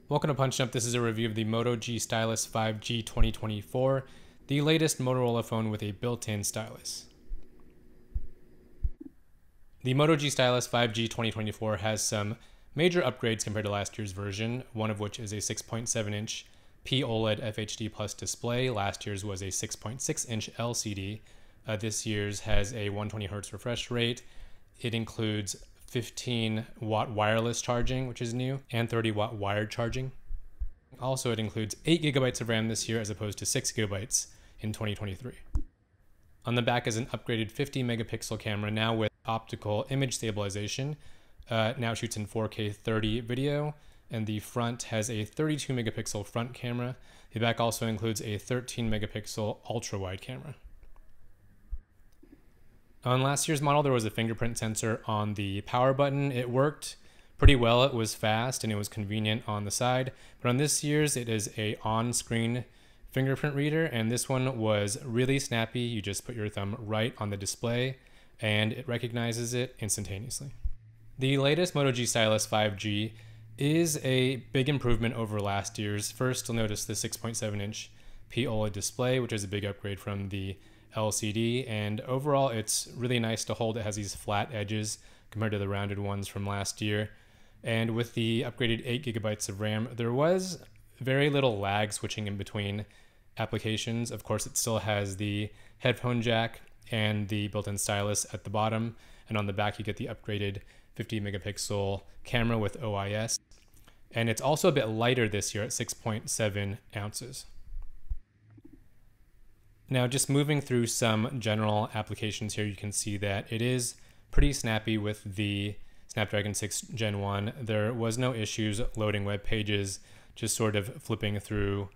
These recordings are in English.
Welcome to Punch Up. This is a review of the Moto G Stylus 5G 2024, the latest Motorola phone with a built-in stylus. The Moto G Stylus 5G 2024 has some major upgrades compared to last year's version, one of which is a 6.7-inch POLED FHD Plus display. Last year's was a 6.6-inch LCD. This year's has a 120Hz refresh rate. It includes 15-watt wireless charging, which is new, and 30-watt wired charging. Also, it includes 8 GB of RAM this year as opposed to 6 GB in 2023. On the back is an upgraded 50-megapixel camera, now with optical image stabilization. Now shoots in 4K 30 video, and the front has a 32-megapixel front camera. The back also includes a 13-megapixel ultra-wide camera. On last year's model, there was a fingerprint sensor on the power button. It worked pretty well. It was fast and it was convenient on the side. But on this year's, it is a on-screen fingerprint reader, and this one was really snappy. You just put your thumb right on the display and it recognizes it instantaneously. The latest Moto G Stylus 5G is a big improvement over last year's. First, you'll notice the 6.7-inch POLED display, which is a big upgrade from the LCD, and overall it's really nice to hold. It has these flat edges compared to the rounded ones from last year. And with the upgraded 8 GB of RAM, there was very little lag switching in between applications. Of course, it still has the headphone jack and the built-in stylus at the bottom, and on the back you get the upgraded 50-megapixel camera with OIS. And it's also a bit lighter this year at 6.7 ounces. Now, just moving through some general applications here, you can see that it is pretty snappy with the Snapdragon 6 Gen 1. There was no issues loading web pages, just sort of flipping through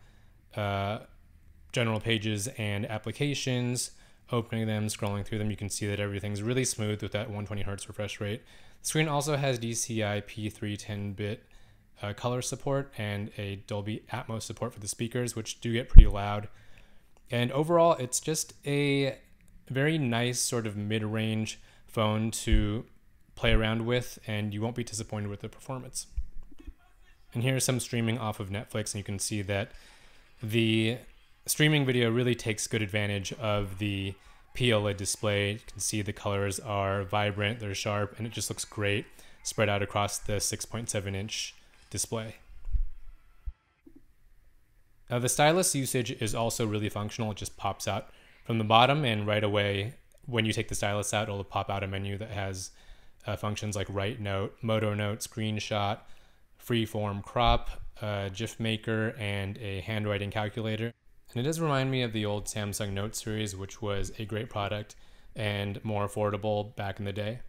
general pages and applications, opening them, scrolling through them. You can see that everything's really smooth with that 120Hz refresh rate. The screen also has DCI P3 10-bit color support and a Dolby Atmos support for the speakers, which do get pretty loud. And overall, it's just a very nice sort of mid-range phone to play around with, and you won't be disappointed with the performance. And here's some streaming off of Netflix, and you can see that the streaming video really takes good advantage of the POLED display. You can see the colors are vibrant, they're sharp, and it just looks great spread out across the 6.7-inch display. The stylus usage is also really functional. It just pops out from the bottom, and right away when you take the stylus out, it'll pop out a menu that has functions like Write Note, Moto Note, Screenshot, Freeform Crop, GIF Maker, and a handwriting calculator. And it does remind me of the old Samsung Note series, which was a great product and more affordable back in the day.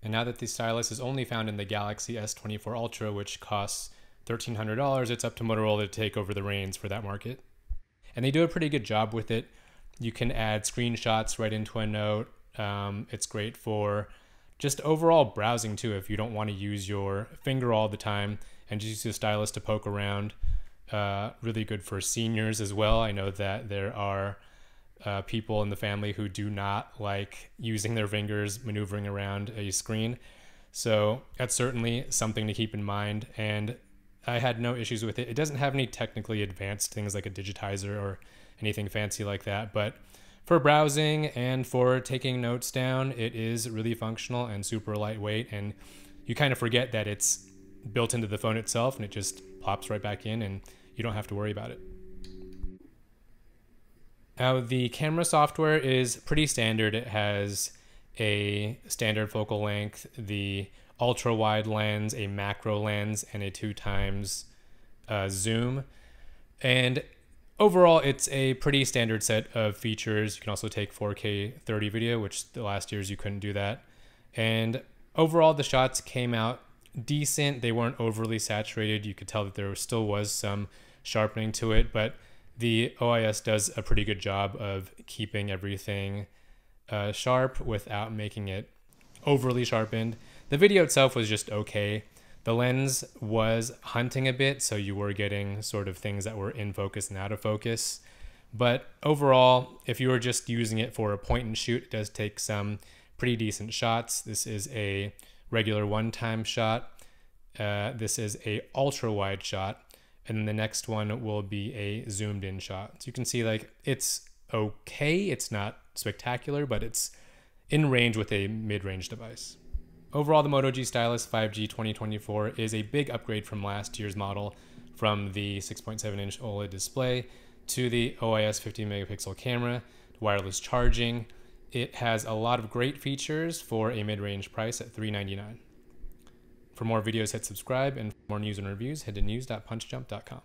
And now that the stylus is only found in the Galaxy S24 Ultra, which costs $1,300, it's up to Motorola to take over the reins for that market. And they do a pretty good job with it. You can add screenshots right into a note. It's great for just overall browsing too, if you don't want to use your finger all the time and just use the stylus to poke around. Really good for seniors as well. I know that there are people in the family who do not like using their fingers maneuvering around a screen. So that's certainly something to keep in mind, and I had no issues with it. It doesn't have any technically advanced things like a digitizer or anything fancy like that, but for browsing and for taking notes down, it is really functional and super lightweight, and you kind of forget that it's built into the phone itself and it just plops right back in and you don't have to worry about it. Now, the camera software is pretty standard. It has a standard focal length, the ultra wide lens, a macro lens, and a 2x zoom. And overall, it's a pretty standard set of features. You can also take 4K 30 video, which the last years you couldn't do that. And overall, the shots came out decent. They weren't overly saturated. You could tell that there still was some sharpening to it, but the OIS does a pretty good job of keeping everything sharp without making it overly sharpened. The video itself was just okay. The lens was hunting a bit, so you were getting sort of things that were in focus and out of focus. But overall, if you were just using it for a point and shoot, it does take some pretty decent shots. This is a regular one-time shot. This is a ultra wide shot, and then the next one will be a zoomed in shot. So you can see like it's okay. It's not spectacular, but it's in range with a mid-range device. Overall, the Moto G Stylus 5G 2024 is a big upgrade from last year's model, from the 6.7-inch OLED display to the OIS 50 megapixel camera, wireless charging. It has a lot of great features for a mid-range price at $399. For more videos, hit subscribe, and for more news and reviews, head to news.punchjump.com.